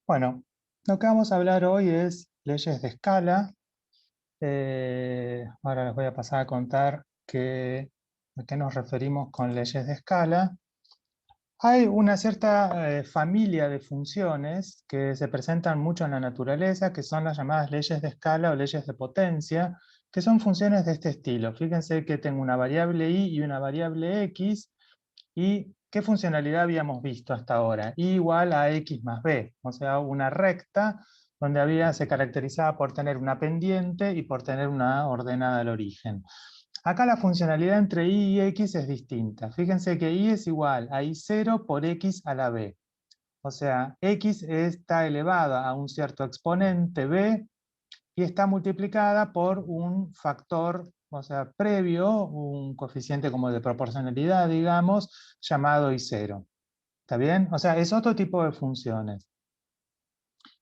Bueno, lo que vamos a hablar hoy es leyes de escala. Ahora les voy a pasar a contar a qué nos referimos con leyes de escala. Hay una cierta familia de funciones que se presentan mucho en la naturaleza, que son las llamadas leyes de escala o leyes de potencia, que son funciones de este estilo. Fíjense que tengo una variable y y una variable x, y ¿qué funcionalidad habíamos visto hasta ahora? Y igual a x más b, o sea, una recta donde se caracterizaba por tener una pendiente y por tener una ordenada al origen. Acá la funcionalidad entre y x es distinta. Fíjense que y es igual a y0 por x a la b. O sea, x está elevada a un cierto exponente b y está multiplicada por un factor, o sea, previo, un coeficiente como de proporcionalidad, digamos, llamado I0. ¿Está bien? O sea, es otro tipo de funciones.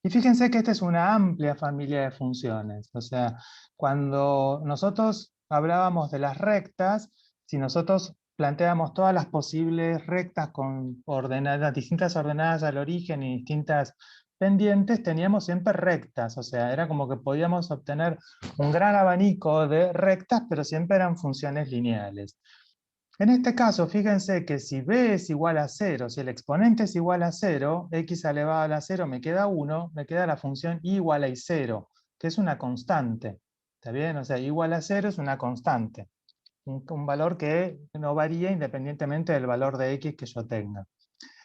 Y fíjense que esta es una amplia familia de funciones. O sea, cuando nosotros hablábamos de las rectas, si nosotros planteamos todas las posibles rectas con ordenadas, distintas ordenadas al origen y distintas pendientes, teníamos siempre rectas. O sea, era como que podíamos obtener un gran abanico de rectas, pero siempre eran funciones lineales. En este caso, fíjense que si b es igual a 0, si el exponente es igual a 0, x elevado a la 0 me queda 1, me queda la función y igual a y0, que es una constante. ¿Está bien? O sea, y igual a 0 es una constante. Un valor que no varía independientemente del valor de x que yo tenga.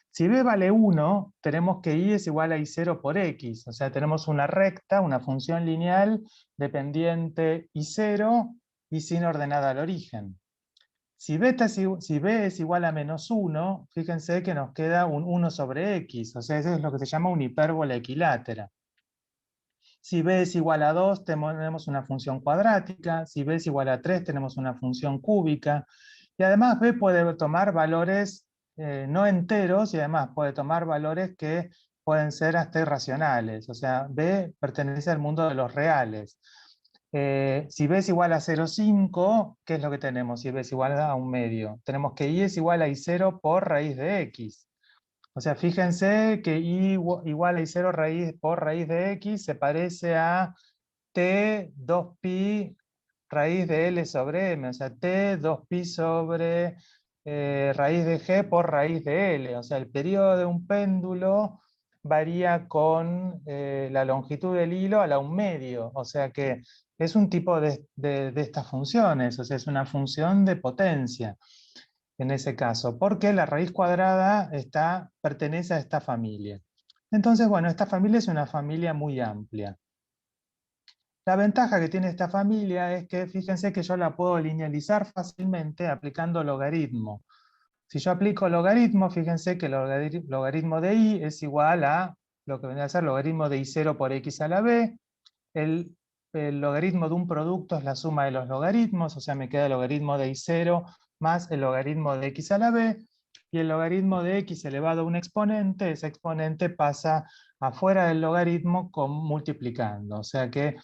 Si b vale 1, tenemos que y es igual a y0 por x. O sea, tenemos una recta, una función lineal dependiente y0 y sin ordenada al origen. Si b es igual a -1, fíjense que nos queda un 1 sobre x, o sea, eso es lo que se llama una hipérbola equilátera. Si b es igual a 2, tenemos una función cuadrática. Si b es igual a 3, tenemos una función cúbica. Y además b puede tomar valores no enteros, y además puede tomar valores que pueden ser hasta irracionales. O sea, b pertenece al mundo de los reales. Si b es igual a 0,5, ¿qué es lo que tenemos? Si b es igual a un medio. Tenemos que y es igual a y0 por raíz de x. O sea, fíjense que y igual a y0 por raíz de x se parece a t 2pi raíz de L sobre M. O sea, t 2pi sobre raíz de G por raíz de L. O sea, el periodo de un péndulo varía con la longitud del hilo a la un medio. O sea que es un tipo de estas funciones. O sea, es una función de potencia en ese caso, porque la raíz cuadrada pertenece a esta familia. Entonces, bueno, esta familia es una familia muy amplia. La ventaja que tiene esta familia es que, fíjense que yo la puedo linealizar fácilmente aplicando logaritmo. Si yo aplico logaritmo, fíjense que el logaritmo de y es igual a lo que vendría a ser logaritmo de y0 por x a la b. El, el logaritmo de un producto es la suma de los logaritmos, o sea, me queda el logaritmo de y0 más el logaritmo de x a la b, y el logaritmo de x elevado a un exponente, ese exponente pasa afuera del logaritmo multiplicando. O sea que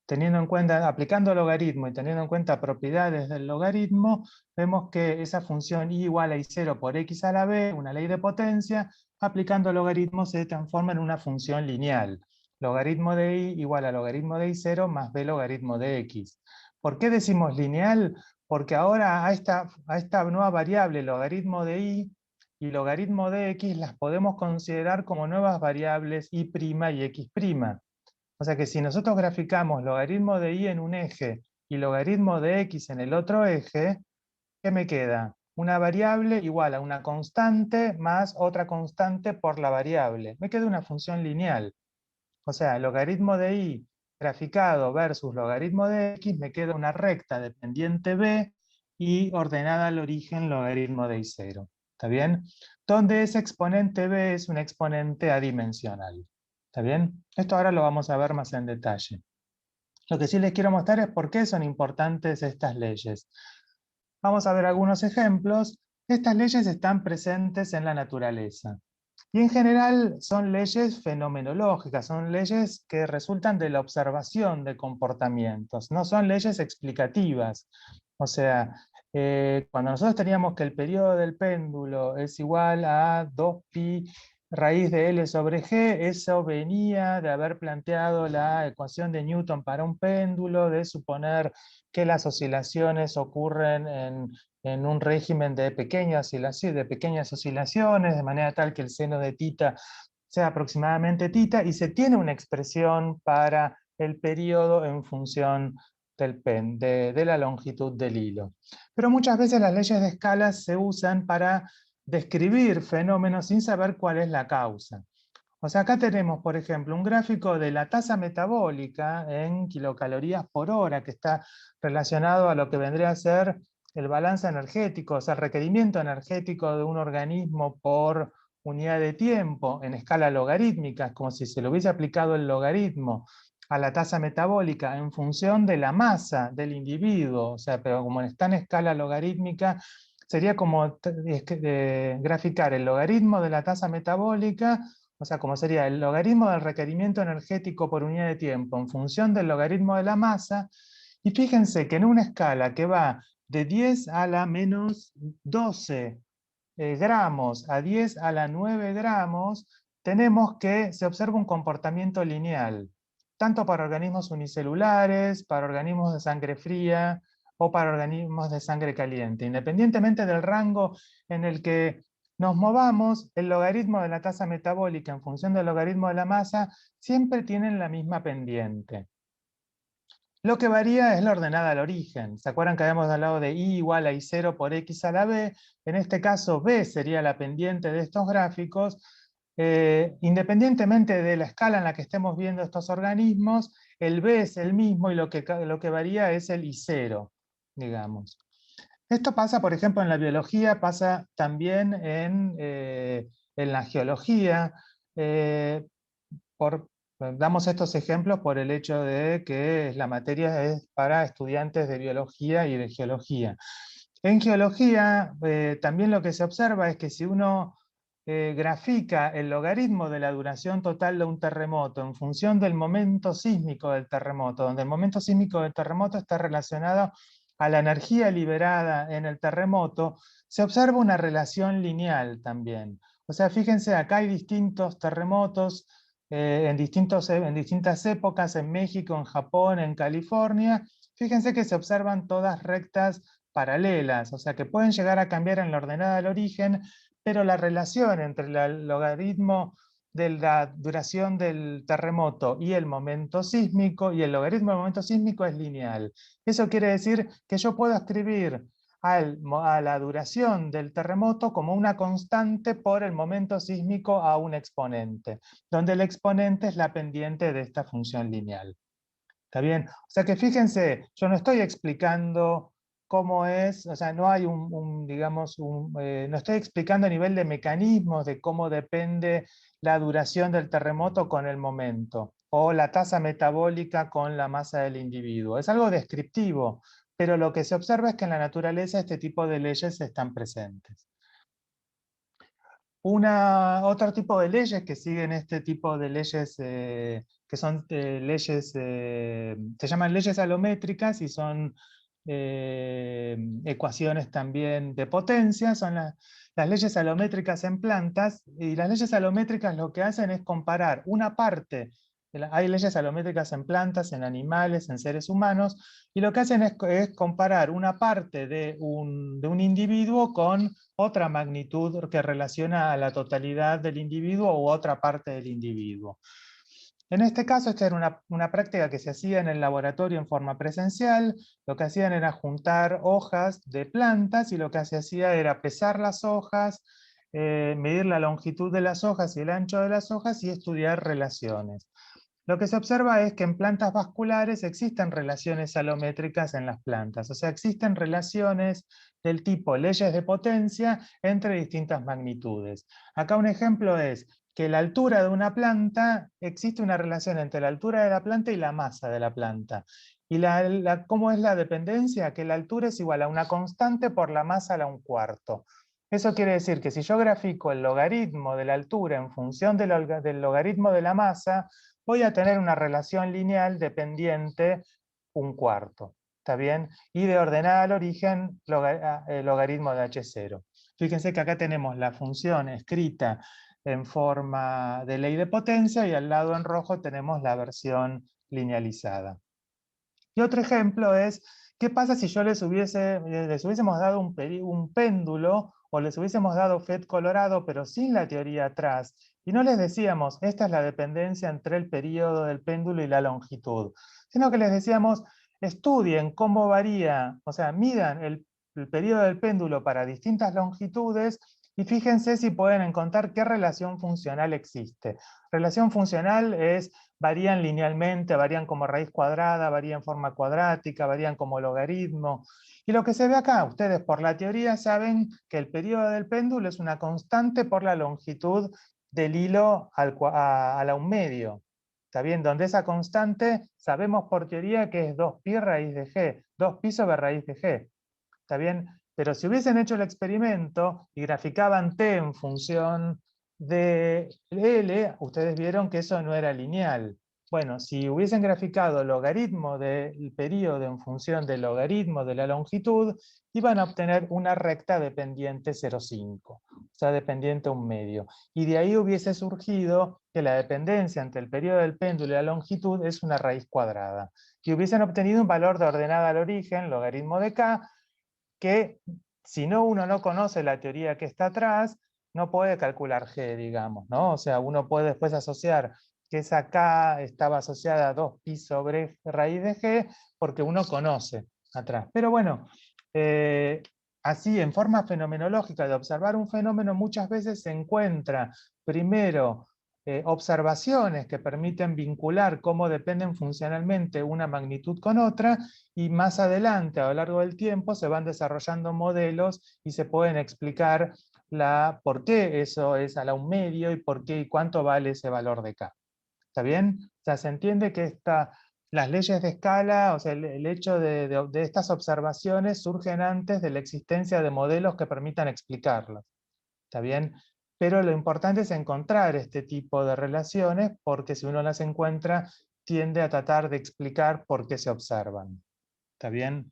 teniendo en cuenta, aplicando logaritmo y teniendo en cuenta propiedades del logaritmo, vemos que esa función y igual a y0 por x a la b, una ley de potencia, aplicando logaritmo se transforma en una función lineal. Logaritmo de y igual a logaritmo de y0 más b logaritmo de x. ¿Por qué decimos lineal? Porque ahora a esta nueva variable, logaritmo de y logaritmo de x, las podemos considerar como nuevas variables y' y x'. O sea que si nosotros graficamos logaritmo de y en un eje y logaritmo de x en el otro eje, ¿qué me queda? Una variable igual a una constante más otra constante por la variable. Me queda una función lineal. O sea, logaritmo de y graficado versus logaritmo de x, me queda una recta dependiente b y ordenada al origen logaritmo de y0. ¿Está bien? Donde ese exponente b es un exponente adimensional. ¿Está bien? Esto ahora lo vamos a ver más en detalle. Lo que sí les quiero mostrar es por qué son importantes estas leyes. Vamos a ver algunos ejemplos. Estas leyes están presentes en la naturaleza. Y en general son leyes fenomenológicas, son leyes que resultan de la observación de comportamientos, no son leyes explicativas. O sea, cuando nosotros teníamos que el periodo del péndulo es igual a 2pi raíz de L sobre G, eso venía de haber planteado la ecuación de Newton para un péndulo, de suponer que las oscilaciones ocurren en un régimen de pequeñas oscilaciones, de manera tal que el seno de tita sea aproximadamente tita, y se tiene una expresión para el periodo en función de la longitud del hilo. Pero muchas veces las leyes de escalas se usan para describir fenómenos sin saber cuál es la causa. O sea, acá tenemos, por ejemplo, un gráfico de la tasa metabólica en kilocalorías por hora, que está relacionado a lo que vendría a ser el balance energético, o sea, el requerimiento energético de un organismo por unidad de tiempo en escala logarítmica, como si se le hubiese aplicado el logaritmo a la tasa metabólica en función de la masa del individuo, o sea, pero como está en escala logarítmica, sería como graficar el logaritmo de la tasa metabólica, o sea, como sería el logaritmo del requerimiento energético por unidad de tiempo en función del logaritmo de la masa. Y fíjense que en una escala que va de 10 a la menos 12 gramos a 10 a la 9 gramos, tenemos que se observa un comportamiento lineal, tanto para organismos unicelulares, para organismos de sangre fría o para organismos de sangre caliente. Independientemente del rango en el que nos movamos, el logaritmo de la tasa metabólica en función del logaritmo de la masa siempre tienen la misma pendiente. Lo que varía es la ordenada al origen. ¿Se acuerdan que habíamos hablado de I igual a I0 por X a la B? En este caso, B sería la pendiente de estos gráficos. Independientemente de la escala en la que estemos viendo estos organismos, el B es el mismo y lo que varía es el I0, digamos. Esto pasa, por ejemplo, en la biología, pasa también en la geología. Eh, Damos estos ejemplos por el hecho de que la materia es para estudiantes de biología y de geología. En geología, también lo que se observa es que si uno grafica el logaritmo de la duración total de un terremoto en función del momento sísmico del terremoto, donde el momento sísmico del terremoto está relacionado a la energía liberada en el terremoto, se observa una relación lineal también. O sea, fíjense, acá hay distintos terremotos en distintas épocas, en México, en Japón, en California. Fíjense que se observan todas rectas paralelas, o sea que pueden llegar a cambiar en la ordenada del origen, pero la relación entre el logaritmo de la duración del terremoto y el momento sísmico, y el logaritmo del momento sísmico es lineal. Eso quiere decir que yo puedo escribir a la duración del terremoto como una constante por el momento sísmico a un exponente, donde el exponente es la pendiente de esta función lineal. ¿Está bien? O sea que fíjense, yo no estoy explicando cómo es, o sea, no hay no estoy explicando a nivel de mecanismos de cómo depende la duración del terremoto con el momento, o la tasa metabólica con la masa del individuo. Es algo descriptivo, pero lo que se observa es que en la naturaleza este tipo de leyes están presentes. Otro tipo de leyes que siguen este tipo de leyes, que son leyes, se llaman leyes alométricas y son ecuaciones también de potencia, son las leyes alométricas en plantas, y las leyes alométricas lo que hacen es comparar una parte, hay leyes alométricas en plantas, en animales, en seres humanos, y lo que hacen es comparar una parte de un individuo con otra magnitud que relaciona a la totalidad del individuo u otra parte del individuo. En este caso, esta era una práctica que se hacía en el laboratorio en forma presencial. Lo que hacían era juntar hojas de plantas y lo que se hacía era pesar las hojas, medir la longitud de las hojas y el ancho de las hojas y estudiar relaciones. Lo que se observa es que en plantas vasculares existen relaciones alométricas en las plantas, o sea, existen relaciones del tipo leyes de potencia entre distintas magnitudes. Acá un ejemplo es que la altura de una planta, existe una relación entre la altura de la planta y la masa de la planta. ¿Y cómo es la dependencia? Que la altura es igual a una constante por la masa a la 1/4. Eso quiere decir que si yo grafico el logaritmo de la altura en función del logaritmo de la masa, voy a tener una relación lineal dependiente 1/4. ¿Está bien? Y de ordenada al origen, logaritmo de H0. Fíjense que acá tenemos la función escrita en forma de ley de potencia y al lado en rojo tenemos la versión linealizada. Y otro ejemplo es, ¿qué pasa si yo les hubiésemos dado un péndulo o les hubiésemos dado FET colorado pero sin la teoría atrás? Y no les decíamos, esta es la dependencia entre el periodo del péndulo y la longitud, sino que les decíamos, estudien cómo varía, o sea, midan el periodo del péndulo para distintas longitudes y fíjense si pueden encontrar qué relación funcional existe. Relación funcional es varían linealmente, varían como raíz cuadrada, varían en forma cuadrática, varían como logaritmo. Y lo que se ve acá, ustedes por la teoría saben que el periodo del péndulo es una constante por la longitud del hilo a la un medio. ¿Está bien? Donde esa constante sabemos por teoría que es 2pi raíz de g, 2pi sobre raíz de g. ¿Está bien? Pero si hubiesen hecho el experimento y graficaban t en función de L, ustedes vieron que eso no era lineal. Bueno, si hubiesen graficado el logaritmo del periodo en función del logaritmo de la longitud, iban a obtener una recta dependiente 0,5, o sea, dependiente un medio. Y de ahí hubiese surgido que la dependencia entre el periodo del péndulo y la longitud es una raíz cuadrada. Y hubiesen obtenido un valor de ordenada al origen, logaritmo de k, que si no uno no conoce la teoría que está atrás, no puede calcular g, digamos, ¿no? O sea, uno puede después asociar que esa k estaba asociada a 2pi sobre raíz de g, porque uno conoce atrás. Pero bueno, así en forma fenomenológica de observar un fenómeno muchas veces se encuentra primero observaciones que permiten vincular cómo dependen funcionalmente una magnitud con otra, y más adelante, a lo largo del tiempo, se van desarrollando modelos y se pueden explicar por qué eso es a la un medio y por qué y cuánto vale ese valor de K. ¿Está bien? O sea, se entiende que las leyes de escala, o sea, el hecho de estas observaciones surgen antes de la existencia de modelos que permitan explicarlas. ¿Está bien? Pero lo importante es encontrar este tipo de relaciones, porque si uno las encuentra, tiende a tratar de explicar por qué se observan. ¿Está bien?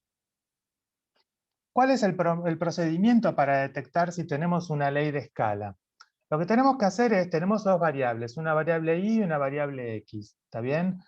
¿Cuál es el procedimiento para detectar si tenemos una ley de escala? Lo que tenemos que hacer es, tenemos dos variables, una variable y una variable x. ¿Está bien?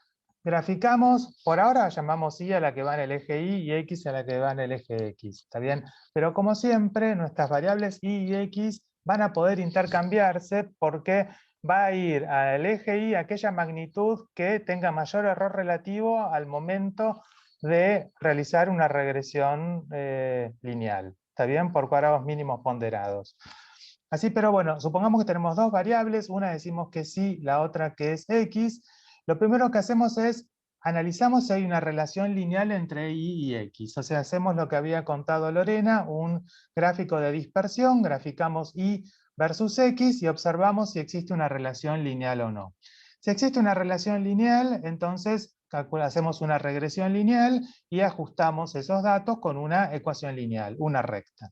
Graficamos, por ahora llamamos y a la que va en el eje y x a la que va en el eje x. ¿Está bien? Pero como siempre, nuestras variables y x van a poder intercambiarse porque va a ir al eje y aquella magnitud que tenga mayor error relativo al momento de realizar una regresión lineal. ¿Está bien? Por cuadrados mínimos ponderados. Así, pero bueno, supongamos que tenemos dos variables, una decimos que sí, la otra que es x. Lo primero que hacemos es, analizamos si hay una relación lineal entre y y x. O sea, hacemos lo que había contado Lorena, un gráfico de dispersión, graficamos y versus x y observamos si existe una relación lineal o no. Si existe una relación lineal, entonces hacemos una regresión lineal y ajustamos esos datos con una ecuación lineal, una recta.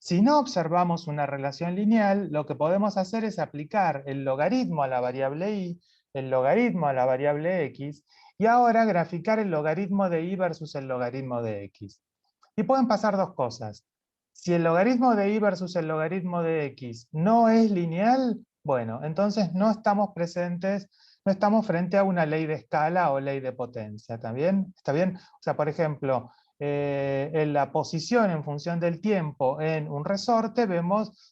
Si no observamos una relación lineal, lo que podemos hacer es aplicar el logaritmo a la variable y, el logaritmo a la variable x, y ahora graficar el logaritmo de y versus el logaritmo de x. Y pueden pasar dos cosas. Si el logaritmo de y versus el logaritmo de x no es lineal, bueno, entonces no estamos presentes, no estamos frente a una ley de escala o ley de potencia. ¿Está bien? ¿Está bien? O sea, por ejemplo, en la posición en función del tiempo en un resorte,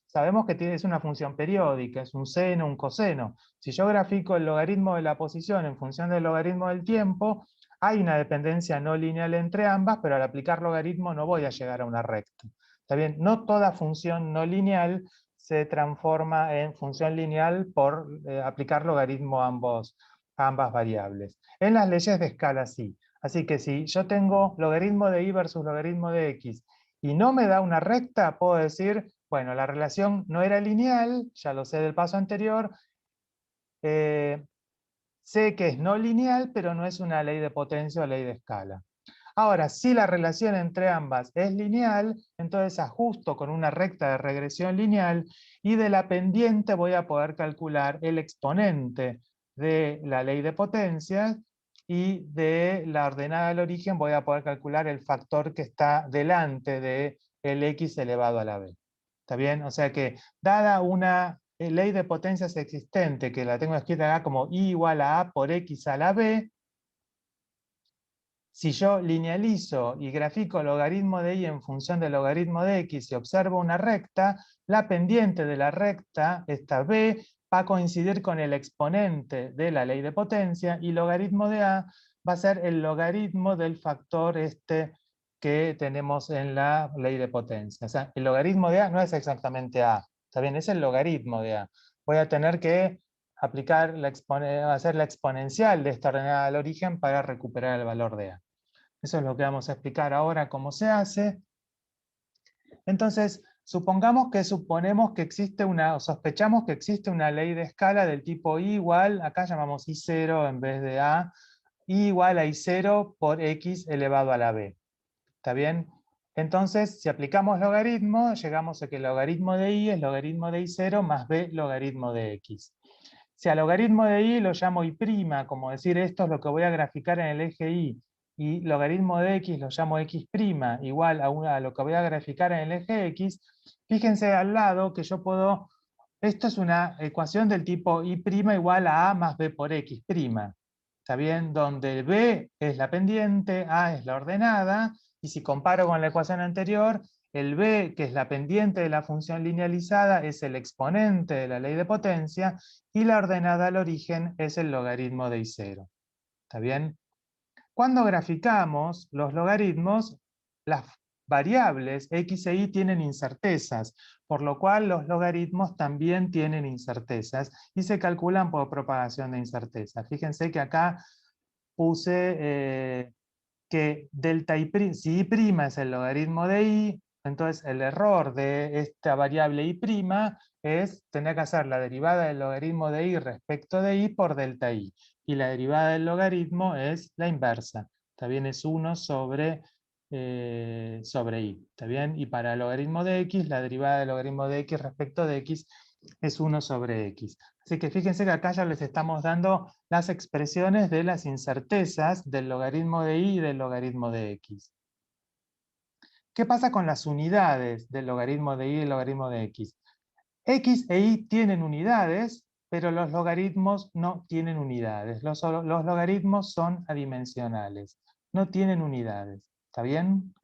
sabemos que es una función periódica, es un seno, un coseno. Si yo grafico el logaritmo de la posición en función del logaritmo del tiempo, hay una dependencia no lineal entre ambas, pero al aplicar logaritmo no voy a llegar a una recta. ¿Está bien? No toda función no lineal se transforma en función lineal por aplicar logaritmo a ambas variables. En las leyes de escala sí. Así que si yo tengo logaritmo de y versus logaritmo de x y no me da una recta, puedo decir, bueno, la relación no era lineal, ya lo sé del paso anterior, sé que es no lineal, pero no es una ley de potencia o ley de escala. Ahora, si la relación entre ambas es lineal, entonces ajusto con una recta de regresión lineal y de la pendiente voy a poder calcular el exponente de la ley de potencia, y de la ordenada al origen voy a poder calcular el factor que está delante de el x elevado a la b. ¿Está bien? O sea que, dada una ley de potencias existente, que la tengo escrita acá como I igual a A por X a la B, si yo linealizo y grafico el logaritmo de y en función del logaritmo de x y observo una recta, la pendiente de la recta, esta b, va a coincidir con el exponente de la ley de potencia y logaritmo de a va a ser el logaritmo del factor este que tenemos en la ley de potencia. O sea, el logaritmo de a no es exactamente a, ¿está bien? Es el logaritmo de a. Voy a tener que aplicar hacer la exponencial de esta ordenada al origen para recuperar el valor de a. Eso es lo que vamos a explicar ahora cómo se hace. Entonces, suponemos que existe o sospechamos que existe una ley de escala del tipo I igual, acá llamamos I0 en vez de A, I igual a I0 por X elevado a la B. ¿Está bien? Entonces, si aplicamos logaritmo, llegamos a que el logaritmo de I es logaritmo de I0 más B logaritmo de X. Si al logaritmo de I lo llamo I', como decir esto es lo que voy a graficar en el eje Y, y logaritmo de X lo llamo X' igual a lo que voy a graficar en el eje X, fíjense al lado que yo puedo, esto es una ecuación del tipo I' igual a más B por X'. ¿Está bien? Donde B es la pendiente, A es la ordenada, y si comparo con la ecuación anterior, el b, que es la pendiente de la función linealizada, es el exponente de la ley de potencia, y la ordenada al origen es el logaritmo de I0. ¿Está bien? Cuando graficamos los logaritmos, las variables x e y tienen incertezas, por lo cual los logaritmos también tienen incertezas y se calculan por propagación de incertezas. Fíjense que acá puse que delta y', si y' es el logaritmo de y, entonces el error de esta variable y' es tener que hacer la derivada del logaritmo de y respecto de y por delta y. Y la derivada del logaritmo es la inversa. ¿Está bien? Es 1 sobre y. ¿Está bien? Y para el logaritmo de x, la derivada del logaritmo de x respecto de x es 1 sobre x. Así que fíjense que acá ya les estamos dando las expresiones de las incertezas del logaritmo de y del logaritmo de x. ¿Qué pasa con las unidades del logaritmo de y y el logaritmo de x? X e y tienen unidades, pero los logaritmos no tienen unidades. Los logaritmos son adimensionales, no tienen unidades. ¿Está bien?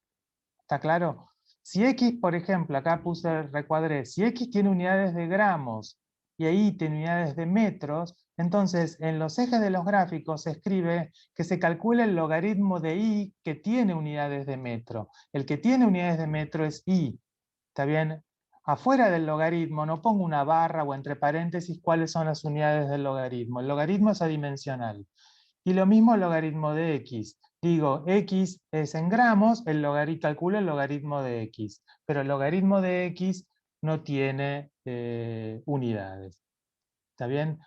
¿Está claro? Si x, por ejemplo, acá puse, recuadré, si x tiene unidades de gramos y y tiene unidades de metros, entonces en los ejes de los gráficos se escribe que se calcula el logaritmo de y que tiene unidades de metro. El que tiene unidades de metro es y. ¿Está bien? Afuera del logaritmo no pongo una barra o entre paréntesis cuáles son las unidades del logaritmo. El logaritmo es adimensional. Y lo mismo el logaritmo de x. Digo, x es en gramos, calculo el logaritmo de x. Pero el logaritmo de x no tiene unidades. ¿Está bien?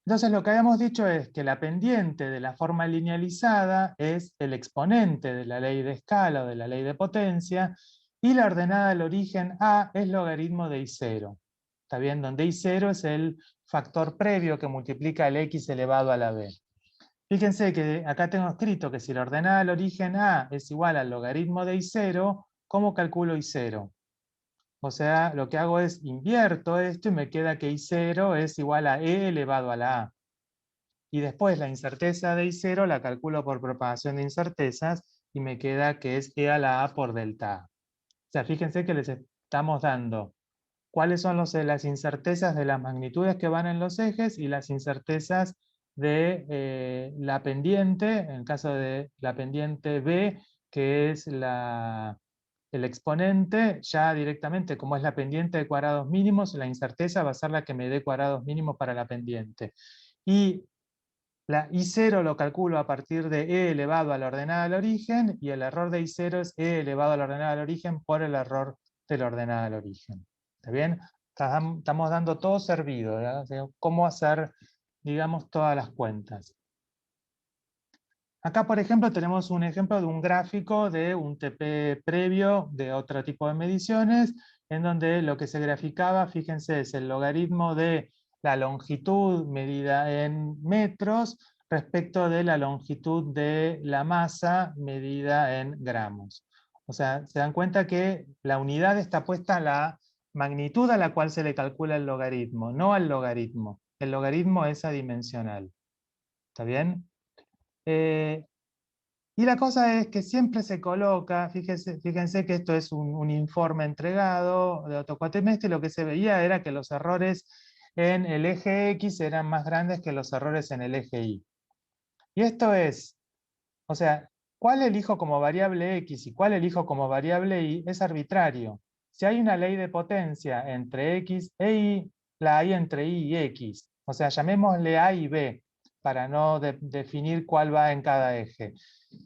Entonces lo que habíamos dicho es que la pendiente de la forma linealizada es el exponente de la ley de escala o de la ley de potencia, y la ordenada al origen a es logaritmo de I0. ¿Está bien? Donde I0 es el factor previo que multiplica el x elevado a la b. Fíjense que acá tengo escrito que si la ordenada al origen a es igual al logaritmo de I0, ¿cómo calculo I0? O sea, lo que hago es invierto esto y me queda que I0 es igual a e elevado a la a. Y después la incerteza de I0 la calculo por propagación de incertezas y me queda que es e a la a por delta a. O sea, fíjense que les estamos dando cuáles son las incertezas de las magnitudes que van en los ejes y las incertezas de la pendiente, en el caso de la pendiente B, que es el exponente, ya directamente, como es la pendiente de cuadrados mínimos, la incerteza va a ser la que me dé cuadrados mínimos para la pendiente. Y la I0 lo calculo a partir de e elevado a la ordenada al origen, y el error de I0 es e elevado a la ordenada al origen por el error de la ordenada al origen. ¿Está bien? Estamos dando todo servido, ¿verdad? O sea, cómo hacer, digamos, todas las cuentas. Acá, por ejemplo, tenemos un ejemplo de un gráfico de un TP previo de otro tipo de mediciones, en donde lo que se graficaba, fíjense, es el logaritmo de la longitud medida en metros respecto de la longitud de la masa medida en gramos. O sea, se dan cuenta que la unidad está puesta magnitud a la cual se le calcula el logaritmo, no al logaritmo. El logaritmo es adimensional. ¿Está bien? Y la cosa es que siempre se coloca, fíjense que esto es un informe entregado de otro cuatrimestre, y lo que se veía era que los errores en el eje X eran más grandes que los errores en el eje Y. Y esto es, o sea, ¿cuál elijo como variable X y cuál elijo como variable Y? Es arbitrario. Si hay una ley de potencia entre X e Y, la hay entre Y y X. O sea, llamémosle A y B, para no definir cuál va en cada eje.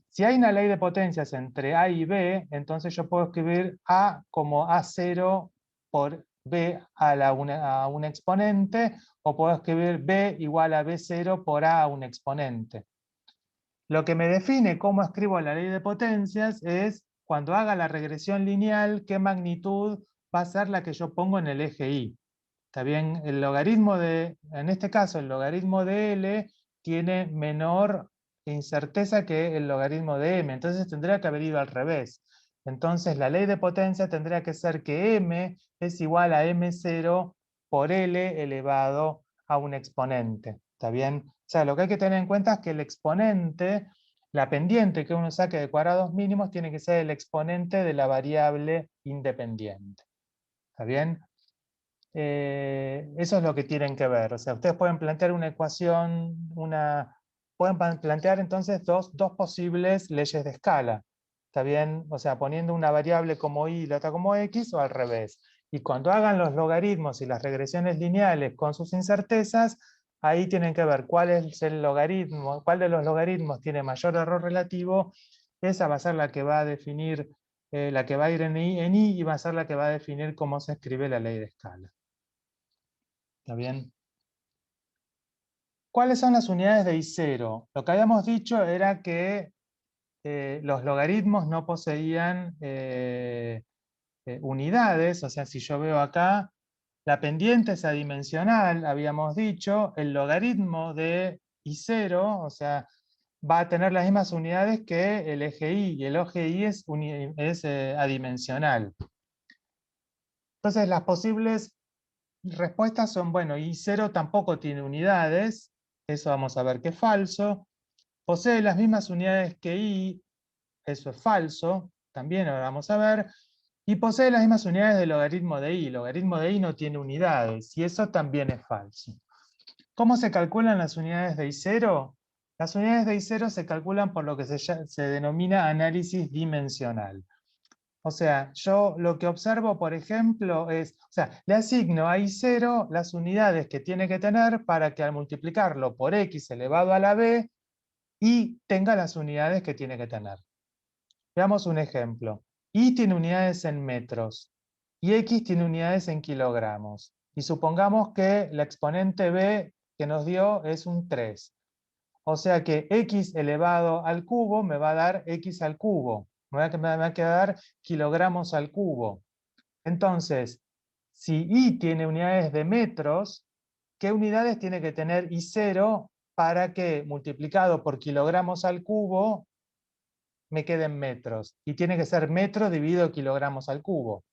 Si hay una ley de potencias entre A y B, entonces yo puedo escribir A como A0 por B a un exponente, o puedo escribir B igual a B0 por A un exponente. Lo que me define cómo escribo la ley de potencias es, cuando haga la regresión lineal, qué magnitud va a ser la que yo pongo en el eje Y. ¿Está bien? El logaritmo en este caso, el logaritmo de L tiene menor incerteza que el logaritmo de M, entonces tendría que haber ido al revés. Entonces la ley de potencia tendría que ser que M es igual a M0 por L elevado a un exponente. ¿Está bien? O sea, lo que hay que tener en cuenta es que el exponente, la pendiente que uno saque de cuadrados mínimos, tiene que ser el exponente de la variable independiente. ¿Está bien? Eso es lo que tienen que ver. O sea, ustedes pueden plantear una ecuación, pueden plantear entonces dos posibles leyes de escala. ¿Está bien? O sea, poniendo una variable como y la otra como x, o al revés. Y cuando hagan los logaritmos y las regresiones lineales con sus incertezas, ahí tienen que ver cuál es el logaritmo, cuál de los logaritmos tiene mayor error relativo. Esa va a ser la que va a definir, la que va a ir en y va a ser la que va a definir cómo se escribe la ley de escala. ¿Está bien? ¿Cuáles son las unidades de I0? Lo que habíamos dicho era que los logaritmos no poseían unidades, o sea, si yo veo acá, la pendiente es adimensional, habíamos dicho, el logaritmo de I0, o sea, va a tener las mismas unidades que el eje Y, y el eje Y es adimensional. Entonces, las posibles respuestas son, bueno, I0 tampoco tiene unidades, eso vamos a ver que es falso. Posee las mismas unidades que Y, eso es falso, también ahora vamos a ver. Y posee las mismas unidades del logaritmo de Y. El logaritmo de Y no tiene unidades, y eso también es falso. ¿Cómo se calculan las unidades de I0? Las unidades de I0 se calculan por lo que se denomina análisis dimensional. O sea, yo lo que observo, por ejemplo, es, o sea, le asigno a I0 las unidades que tiene que tener para que al multiplicarlo por X elevado a la B, Y tenga las unidades que tiene que tener. Veamos un ejemplo. Y tiene unidades en metros y X tiene unidades en kilogramos. Y supongamos que la exponente B que nos dio es un 3. O sea que X elevado al cubo me va a dar X al cubo. Me va a quedar kilogramos al cubo. Entonces, si Y tiene unidades de metros, ¿qué unidades tiene que tener I0 para que multiplicado por kilogramos al cubo me queden metros? Y tiene que ser metro dividido kilogramos al cubo.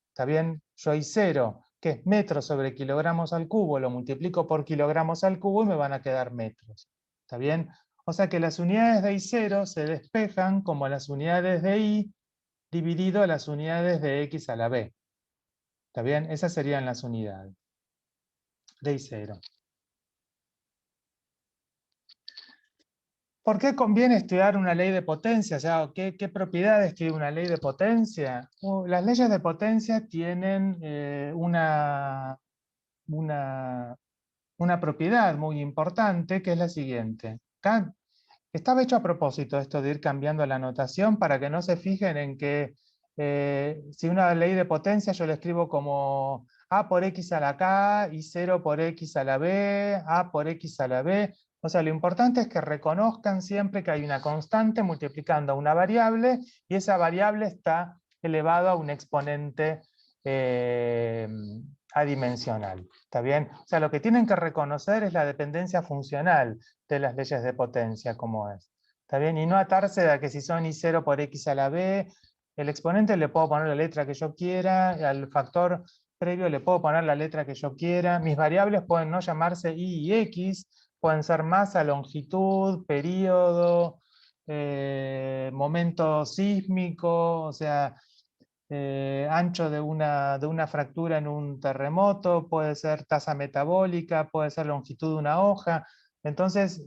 ¿Está bien? Yo I0, que es metros sobre kilogramos al cubo, lo multiplico por kilogramos al cubo y me van a quedar metros. ¿Está bien? O sea que las unidades de I0 se despejan como las unidades de Y dividido las unidades de X a la B. ¿Está bien? Esas serían las unidades de I0. ¿Por qué conviene estudiar una ley de potencia? O sea, ¿qué propiedades tiene una ley de potencia? Las leyes de potencia tienen una propiedad muy importante, que es la siguiente. Acá estaba hecho a propósito esto de ir cambiando la notación para que no se fijen en que si una ley de potencia yo le escribo como A por X a la K y 0 por X a la B, A por X a la B. O sea, lo importante es que reconozcan siempre que hay una constante multiplicando a una variable y esa variable está elevado a un exponente adimensional. ¿Está bien? O sea, lo que tienen que reconocer es la dependencia funcional de las leyes de potencia, como es. ¿Está bien? Y no atarse a que si son I0 por X a la B, el exponente le puedo poner la letra que yo quiera, al factor previo le puedo poner la letra que yo quiera. Mis variables pueden no llamarse y x, pueden ser masa, longitud, periodo, momento sísmico, o sea, ancho de una fractura en un terremoto, puede ser tasa metabólica, puede ser longitud de una hoja. Entonces,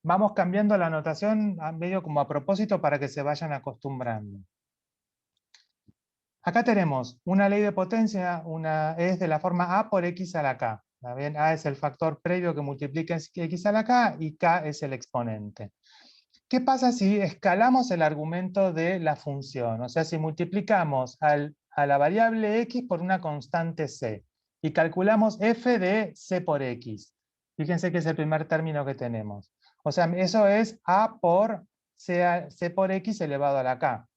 vamos cambiando la notación medio como a propósito para que se vayan acostumbrando. Acá tenemos una ley de potencia, es de la forma A por X a la K. ¿Está bien? A es el factor previo que multiplica X a la K y K es el exponente. ¿Qué pasa si escalamos el argumento de la función? O sea, si multiplicamos a la variable X por una constante C y calculamos f de C por X. Fíjense que es el primer término que tenemos. O sea, eso es A por C por X elevado a la K.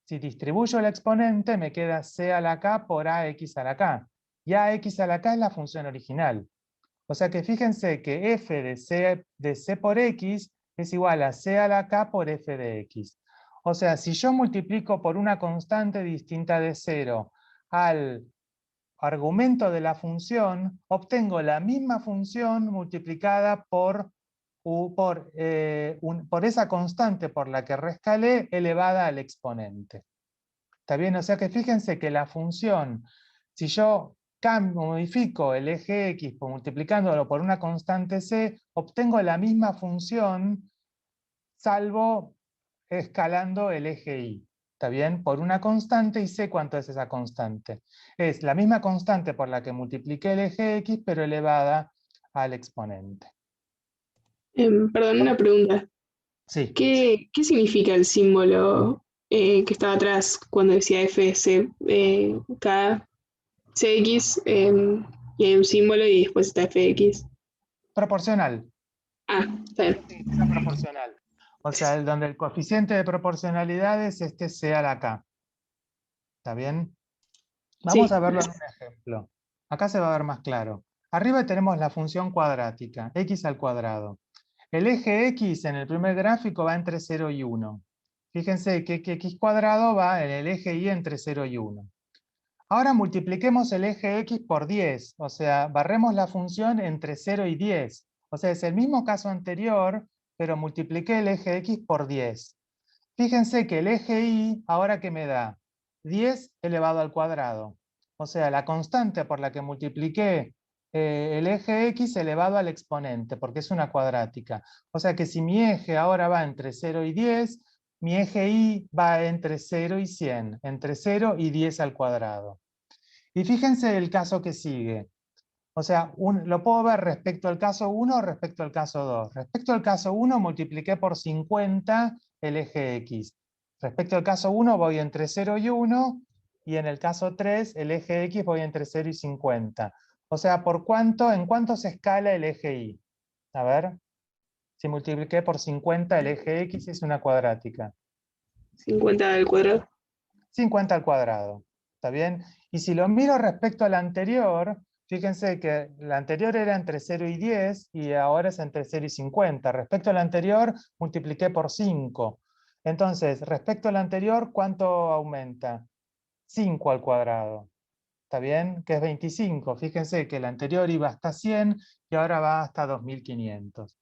Si distribuyo el exponente, me queda c a la k por ax a la k. Y ax a la k es la función original. O sea que fíjense que f de c por x es igual a c a la k por f de x. O sea, si yo multiplico por una constante distinta de 0 al argumento de la función, obtengo la misma función multiplicada por esa constante por la que rescalé elevada al exponente. ¿Está bien? O sea que fíjense que la función, si yo modifico el eje X multiplicándolo por una constante C, obtengo la misma función, salvo escalando el eje Y. ¿Está bien? Por una constante y sé cuánto es esa constante. Es la misma constante por la que multipliqué el eje X, pero elevada al exponente. Perdón, una pregunta. Sí. ¿Qué significa el símbolo que estaba atrás cuando decía FS, K, CX, y hay un símbolo y después está FX? Proporcional. Ah, está bien. Significa proporcional. O sea, donde el coeficiente de proporcionalidad es este C a la K. ¿Está bien? Vamos Sí, a verlo en un ejemplo. Acá se va a ver más claro. Arriba tenemos la función cuadrática, x al cuadrado. El eje x en el primer gráfico va entre 0 y 1. Fíjense que x cuadrado va en el eje y entre 0 y 1. Ahora multipliquemos el eje x por 10, o sea, barremos la función entre 0 y 10. O sea, es el mismo caso anterior, pero multipliqué el eje x por 10. Fíjense que el eje y, ahora que me da 10 elevado al cuadrado. O sea, la constante por la que multipliqué el eje x elevado al exponente, porque es una cuadrática. O sea que si mi eje ahora va entre 0 y 10, mi eje y va entre 0 y 100, entre 0 y 10 al cuadrado. Y fíjense el caso que sigue. O sea, lo puedo ver respecto al caso 1 o respecto al caso 2. Respecto al caso 1 multipliqué por 50 el eje x. Respecto al caso 1 voy entre 0 y 1, y en el caso 3 el eje x voy entre 0 y 50. O sea, ¿en cuánto se escala el eje y? A ver, si multipliqué por 50 el eje x es una cuadrática. 50 al cuadrado. 50 al cuadrado. ¿Está bien? Y si lo miro respecto al anterior, fíjense que la anterior era entre 0 y 10 y ahora es entre 0 y 50. Respecto al anterior, multipliqué por 5. Entonces, respecto al anterior, ¿cuánto aumenta? 5 al cuadrado. ¿Está bien? Que es 25. Fíjense que el anterior iba hasta 100 y ahora va hasta 2500.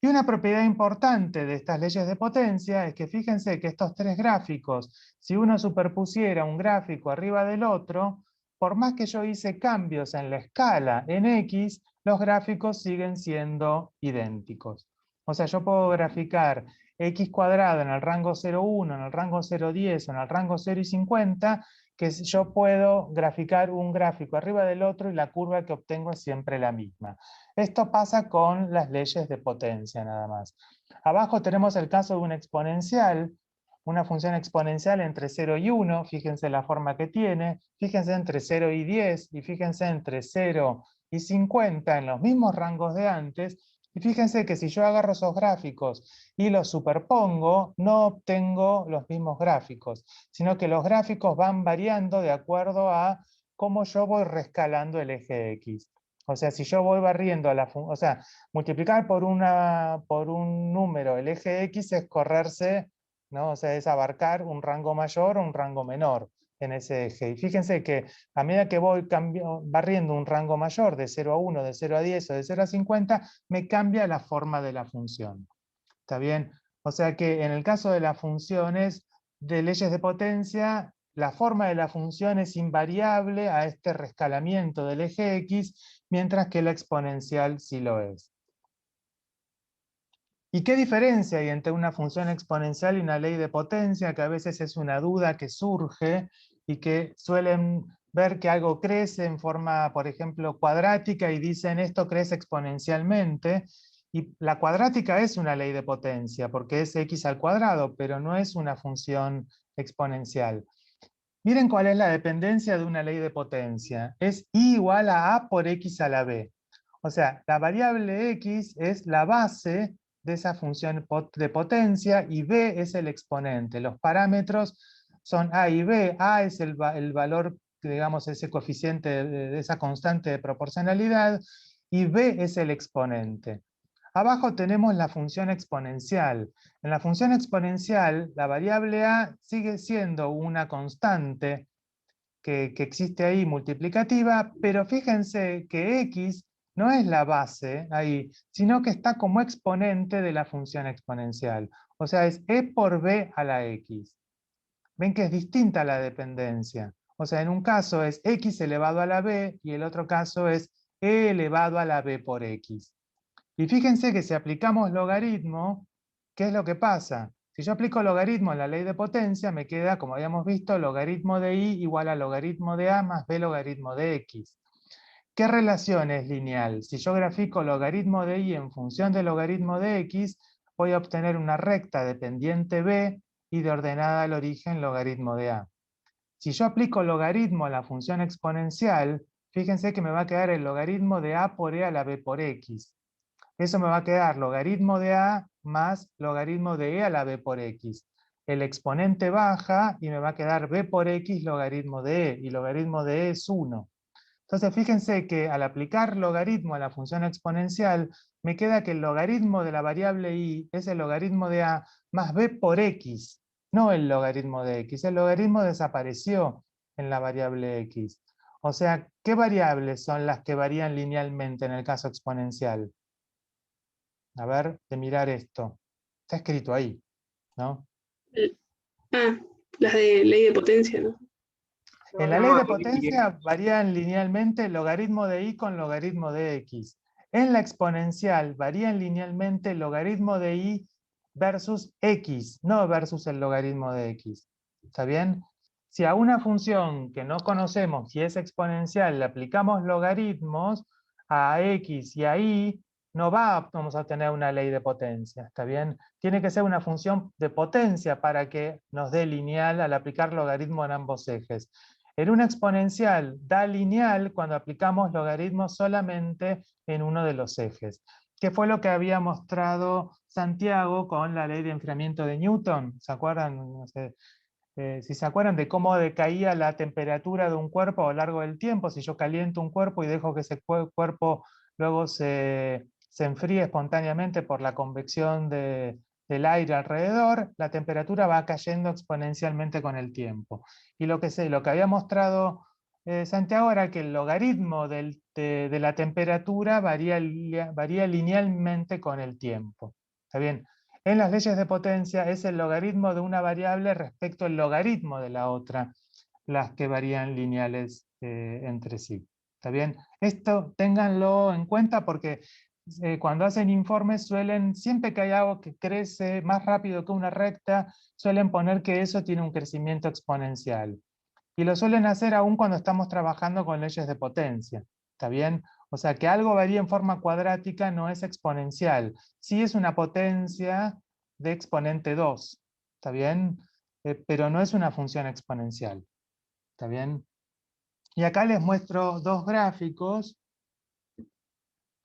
Y una propiedad importante de estas leyes de potencia es que fíjense que estos tres gráficos, si uno superpusiera un gráfico arriba del otro, por más que yo hice cambios en la escala en X, los gráficos siguen siendo idénticos. O sea, yo puedo graficar X cuadrado en el rango 0,1, en el rango 0,10 o en el rango 0,50, que yo puedo graficar un gráfico arriba del otro y la curva que obtengo es siempre la misma. Esto pasa con las leyes de potencia nada más. Abajo tenemos el caso de una exponencial, una función exponencial entre 0 y 1, fíjense la forma que tiene, fíjense entre 0 y 10, y fíjense entre 0 y 50 en los mismos rangos de antes, y fíjense que si yo agarro esos gráficos y los superpongo, no obtengo los mismos gráficos, sino que los gráficos van variando de acuerdo a cómo yo voy rescalando el eje X. O sea, si yo voy barriendo o sea, multiplicar por un número el eje X es correrse, ¿no? O sea, es abarcar un rango mayor o un rango menor. en ese eje. Y fíjense que a medida que voy barriendo un rango mayor de 0 a 1, de 0 a 10 o de 0 a 50, me cambia la forma de la función. ¿Está bien? O sea que en el caso de las funciones de leyes de potencia, la forma de la función es invariable a este rescalamiento del eje X, mientras que la exponencial sí lo es. ¿Y qué diferencia hay entre una función exponencial y una ley de potencia? Que a veces es una duda que surge y que suelen ver que algo crece en forma, por ejemplo, cuadrática y dicen esto crece exponencialmente. Y la cuadrática es una ley de potencia porque es x al cuadrado, pero no es una función exponencial. Miren cuál es la dependencia de una ley de potencia. Es i igual a a por x a la b. O sea, la variable x es la base de esa función de potencia y b es el exponente. Los parámetros son a y b. A es el valor, digamos, ese coeficiente de esa constante de proporcionalidad y b es el exponente. Abajo tenemos la función exponencial. En la función exponencial, la variable a sigue siendo una constante que existe ahí multiplicativa, pero fíjense que x no es la base ahí, sino que está como exponente de la función exponencial. O sea, es e por b a la x. Ven que es distinta la dependencia. O sea, en un caso es x elevado a la b y el otro caso es e elevado a la b por x. Y fíjense que si aplicamos logaritmo, ¿qué es lo que pasa? Si yo aplico logaritmo en la ley de potencia, me queda, como habíamos visto, logaritmo de i igual a logaritmo de a más b logaritmo de x. ¿Qué relación es lineal? Si yo grafico logaritmo de i en función de logaritmo de x, voy a obtener una recta dependiente b y de ordenada al origen logaritmo de a. Si yo aplico logaritmo a la función exponencial, fíjense que me va a quedar el logaritmo de a por e a la b por x. Eso me va a quedar logaritmo de a más logaritmo de e a la b por x. El exponente baja y me va a quedar b por x logaritmo de e, y logaritmo de e es 1. Entonces fíjense que al aplicar logaritmo a la función exponencial, me queda que el logaritmo de la variable i es el logaritmo de a más b por x, no el logaritmo de x. El logaritmo desapareció en la variable x. O sea, ¿qué variables son las que varían linealmente en el caso exponencial? A ver, de mirar esto. Está escrito ahí, ¿no? Ah, las de ley de potencia, ¿no? En la ley de potencia varían linealmente logaritmo de i con logaritmo de x. En la exponencial varían linealmente logaritmo de i versus x, no versus el logaritmo de x. ¿Está bien? Si a una función que no conocemos y es exponencial le aplicamos logaritmos a x y a y, no vamos a tener una ley de potencia. ¿Está bien? Tiene que ser una función de potencia para que nos dé lineal al aplicar logaritmo en ambos ejes. En una exponencial da lineal cuando aplicamos logaritmos solamente en uno de los ejes, que fue lo que había mostrado Santiago con la ley de enfriamiento de Newton. ¿Se acuerdan? No sé, si se acuerdan de cómo decaía la temperatura de un cuerpo a lo largo del tiempo, si yo caliento un cuerpo y dejo que ese cuerpo luego se enfríe espontáneamente por la convección del aire alrededor, la temperatura va cayendo exponencialmente con el tiempo. Y lo que había mostrado Santiago era que el logaritmo de la temperatura varía linealmente con el tiempo. ¿Está bien? En las leyes de potencia es el logaritmo de una variable respecto al logaritmo de la otra, las que varían lineales entre sí. ¿Está bien? Esto ténganlo en cuenta porque cuando hacen informes siempre que hay algo que crece más rápido que una recta, suelen poner que eso tiene un crecimiento exponencial. Y lo suelen hacer aún cuando estamos trabajando con leyes de potencia. ¿Está bien? O sea, que algo varía en forma cuadrática no es exponencial. Sí es una potencia de exponente 2. ¿Está bien? Pero no es una función exponencial. ¿Está bien? Y acá les muestro dos gráficos.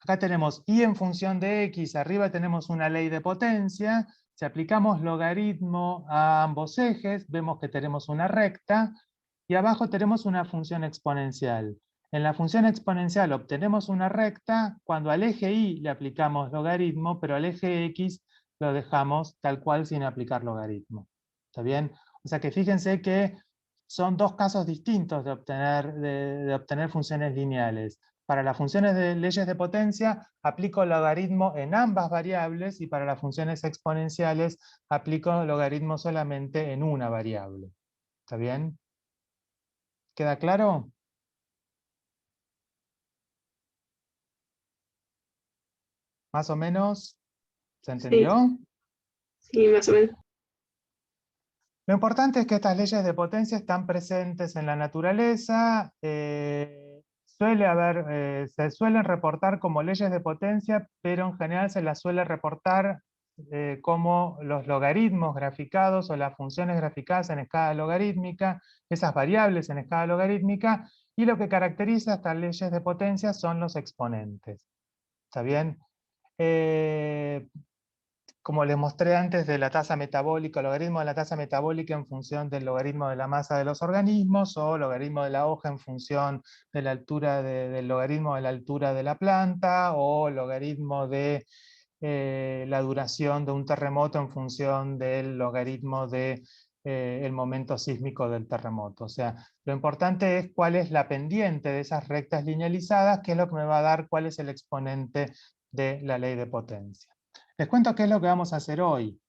Acá tenemos y en función de x, arriba tenemos una ley de potencia. Si aplicamos logaritmo a ambos ejes, vemos que tenemos una recta. Y abajo tenemos una función exponencial. En la función exponencial obtenemos una recta cuando al eje y le aplicamos logaritmo, pero al eje x lo dejamos tal cual sin aplicar logaritmo. ¿Está bien? O sea que fíjense que son dos casos distintos de obtener funciones lineales. Para las funciones de leyes de potencia, aplico logaritmo en ambas variables, y para las funciones exponenciales, aplico logaritmo solamente en una variable. ¿Está bien? ¿Queda claro? ¿Más o menos? ¿Se Sí, entendió? sí, más o menos. Lo importante es que estas leyes de potencia están presentes en la naturaleza. Se suelen reportar como leyes de potencia, pero en general se las suele reportar como los logaritmos graficados o las funciones graficadas en escala logarítmica, esas variables en escala logarítmica, y lo que caracteriza estas leyes de potencia son los exponentes. ¿Está bien? Como les mostré antes, de la tasa metabólica, logaritmo de la tasa metabólica en función del logaritmo de la masa de los organismos, o logaritmo de la hoja en función de la altura del logaritmo de la altura de la planta, o logaritmo de la duración de un terremoto en función del logaritmo de el momento sísmico del terremoto. O sea, lo importante es cuál es la pendiente de esas rectas linealizadas, que es lo que me va a dar cuál es el exponente de la ley de potencia. Les cuento qué es lo que vamos a hacer hoy.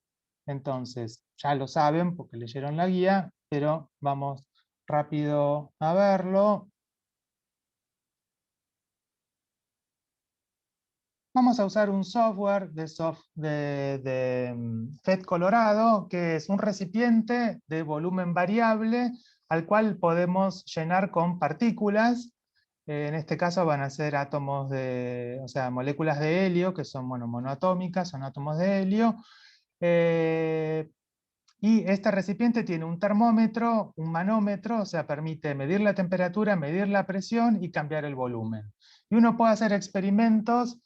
Entonces, ya lo saben porque leyeron la guía, pero vamos rápido a verlo. Vamos a usar un software de FET Colorado, que es un recipiente de volumen variable al cual podemos llenar con partículas. En este caso van a ser átomos o sea, moléculas de helio, que son monoatómicas, son átomos de helio. Y este recipiente tiene un termómetro, un manómetro, o sea, permite medir la temperatura, medir la presión y cambiar el volumen. Y uno puede hacer experimentos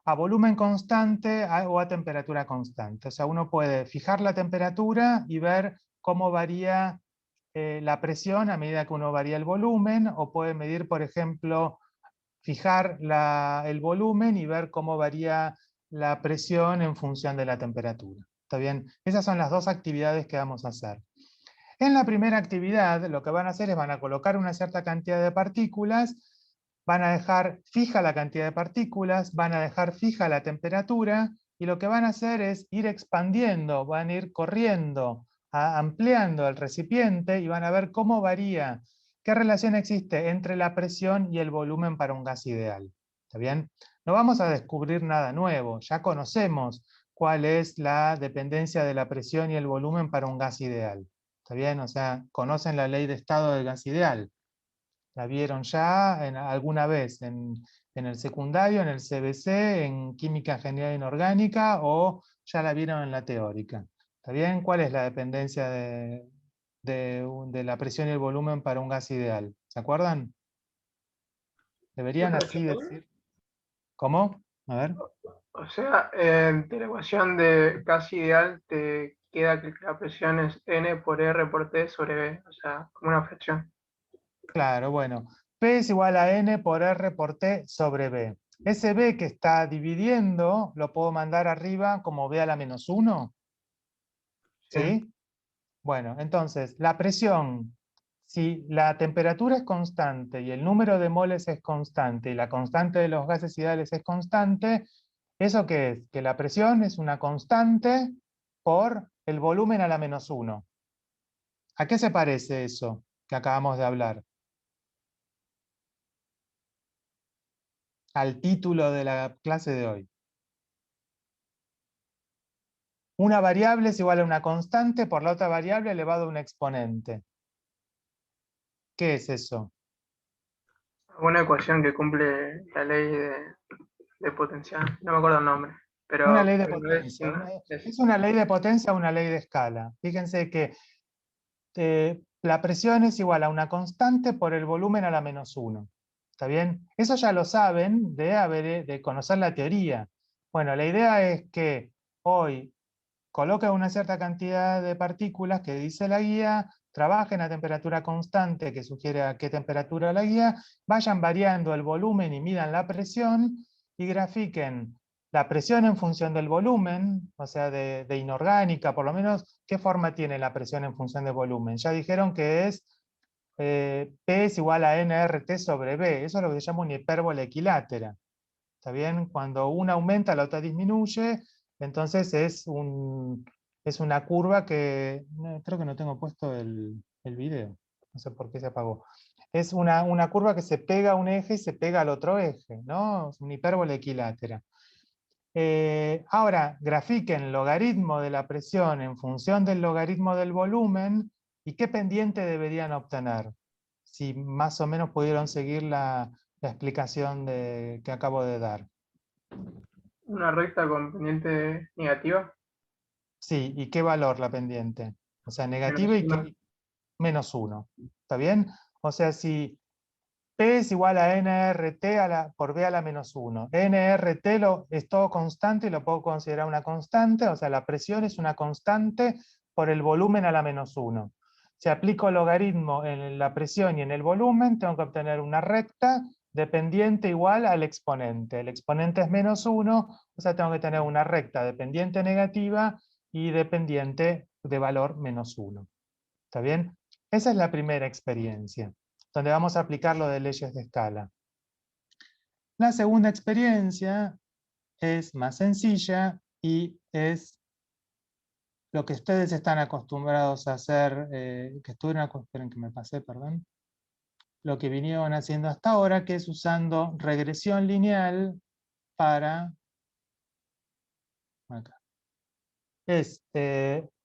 a volumen constante o a temperatura constante. O sea, uno puede fijar la temperatura y ver cómo varía la presión a medida que uno varía el volumen, o puede medir, por ejemplo, fijar el volumen y ver cómo varía la presión en función de la temperatura. ¿Está bien? Esas son las dos actividades que vamos a hacer. En la primera actividad, lo que van a hacer es van a colocar una cierta cantidad de partículas, van a dejar fija la cantidad de partículas, van a dejar fija la temperatura, y lo que van a hacer es ir expandiendo, van a ir corriendo, ampliando el recipiente, y van a ver cómo varía, qué relación existe entre la presión y el volumen para un gas ideal. ¿Está bien? No vamos a descubrir nada nuevo, ya conocemos cuál es la dependencia de la presión y el volumen para un gas ideal. ¿Está bien? O sea, conocen la ley de estado del gas ideal. La vieron ya alguna vez en el secundario, en el CBC, en química general inorgánica, o ya la vieron en la teórica. ¿Está bien? ¿Cuál es la dependencia de la presión y el volumen para un gas ideal? ¿Se acuerdan? Deberían así decir. ¿Cómo? A ver. O sea, de la ecuación de gas ideal te queda que la presión es N por R por T sobre B, o sea, como una fracción. Claro, bueno. P es igual a N por R por T sobre B. Ese B que está dividiendo lo puedo mandar arriba como B a la menos 1. Sí. ¿Sí? Bueno, entonces, la presión, si la temperatura es constante y el número de moles es constante y la constante de los gases ideales es constante, ¿eso qué es? Que la presión es una constante por el volumen a la menos 1. ¿A qué se parece eso que acabamos de hablar? Al título de la clase de hoy. Una variable es igual a una constante por la otra variable elevado a un exponente. ¿Qué es eso? Una ecuación que cumple la ley de potencial, no me acuerdo el nombre, Una pero ley de no es potencia. una. Es una ley de potencia o una ley de escala. Fíjense que la presión es igual a una constante por el volumen a la menos 1. ¿Está bien? Eso ya lo saben de conocer la teoría. Bueno, la idea es que hoy coloca una cierta cantidad de partículas que dice la guía, trabajen a temperatura constante, que sugiere a qué temperatura la guía, vayan variando el volumen y midan la presión, y grafiquen la presión en función del volumen, o sea, de inorgánica, por lo menos, ¿qué forma tiene la presión en función del volumen? Ya dijeron que es P es igual a nRT sobre B. Eso es lo que se llama una hipérbola equilátera. ¿Está bien? Cuando una aumenta, la otra disminuye, entonces es una curva que... creo que no tengo puesto el video. No sé por qué se apagó. Es una curva que se pega a un eje y se pega al otro eje, ¿no? Es una hipérbola equilátera. Ahora, grafiquen logaritmo de la presión en función del logaritmo del volumen y qué pendiente deberían obtener. Si más o menos pudieron seguir la explicación que acabo de dar. Una recta con pendiente negativa, Sí, ¿y qué valor la pendiente? O sea, negativa y -1. menos 1. ¿Está bien? O sea, si P es igual a nRT por B a la menos 1. nRT es todo constante y lo puedo considerar una constante, o sea, la presión es una constante por el volumen a la menos 1. Si aplico logaritmo en la presión y en el volumen, tengo que obtener una recta dependiente igual al exponente. El exponente es menos 1, o sea, tengo que tener una recta dependiente negativa y dependiente de valor menos 1. ¿Está bien? Esa es la primera experiencia, donde vamos a aplicar lo de leyes de escala. La segunda experiencia es más sencilla y es lo que ustedes están acostumbrados a hacer, esperen que me pasé, perdón. Lo que vinieron haciendo hasta ahora, que es usando regresión lineal para... acá. Es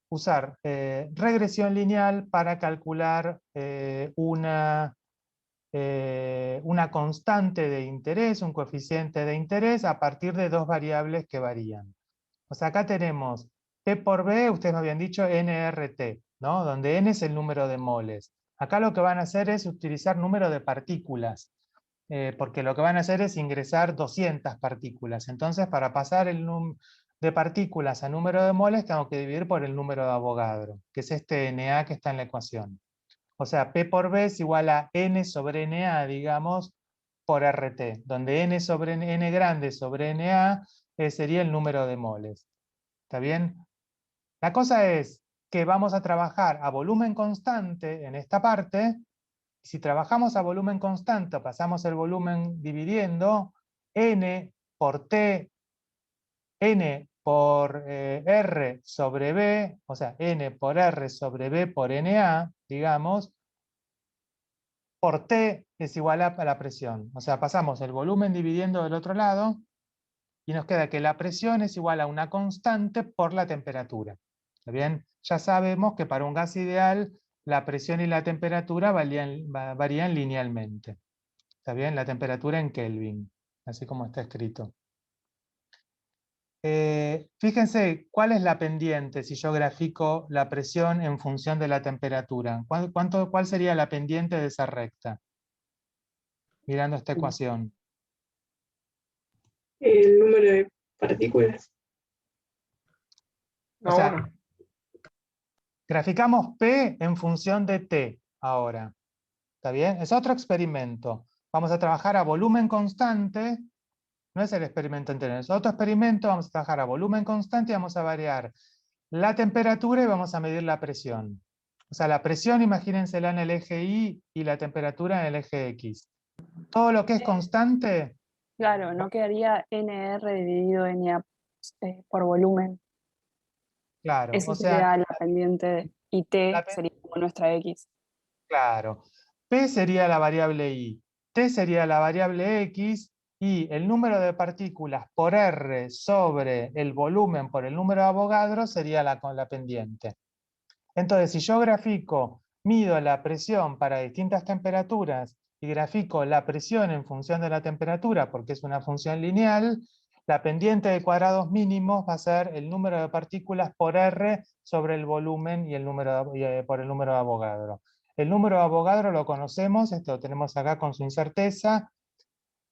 usar regresión lineal para calcular una constante de interés, un coeficiente de interés, a partir de dos variables que varían. O sea, acá tenemos P por B, ustedes me habían dicho nRT, ¿no? Donde N es el número de moles. Acá lo que van a hacer es utilizar número de partículas, porque lo que van a hacer es ingresar 200 partículas. Entonces, para pasar el número de partículas a número de moles, tengo que dividir por el número de Avogadro, que es este Na que está en la ecuación. O sea, P por B es igual a N sobre Na, digamos, por RT, donde N grande sobre Na sería el número de moles. ¿Está bien? La cosa es que vamos a trabajar a volumen constante en esta parte. Si trabajamos a volumen constante, pasamos el volumen dividiendo, N por T, N por R sobre B, o sea, N por R sobre B por Na, digamos, por T es igual a la presión. O sea, pasamos el volumen dividiendo del otro lado y nos queda que la presión es igual a una constante por la temperatura. ¿Está bien? Ya sabemos que para un gas ideal la presión y la temperatura varían linealmente. ¿Está bien? La temperatura en Kelvin, así como está escrito. Fíjense, ¿cuál es la pendiente si yo grafico la presión en función de la temperatura? ¿Cuál sería la pendiente de esa recta? Mirando esta ecuación. El número de partículas. O No, sea, 1. graficamos P en función de T ahora. ¿Está bien? Es otro experimento. Vamos a trabajar a volumen constante. No es el experimento anterior, es otro experimento. Vamos a trabajar a volumen constante y vamos a variar la temperatura y vamos a medir la presión. O sea, la presión, imagínensela en el eje Y y la temperatura en el eje X. Todo lo que es constante... Claro, no quedaría NR dividido NA por volumen. Claro, Esa o sea, sería la pendiente y T la, sería como nuestra X. claro. P sería la variable I, T sería la variable X y el número de partículas por R sobre el volumen por el número de Avogadro sería la pendiente. Entonces, si yo mido la presión para distintas temperaturas y grafico la presión en función de la temperatura, porque es una función lineal, la pendiente de cuadrados mínimos va a ser el número de partículas por R sobre el volumen y por el número de Avogadro. El número de Avogadro lo conocemos, esto lo tenemos acá con su incerteza.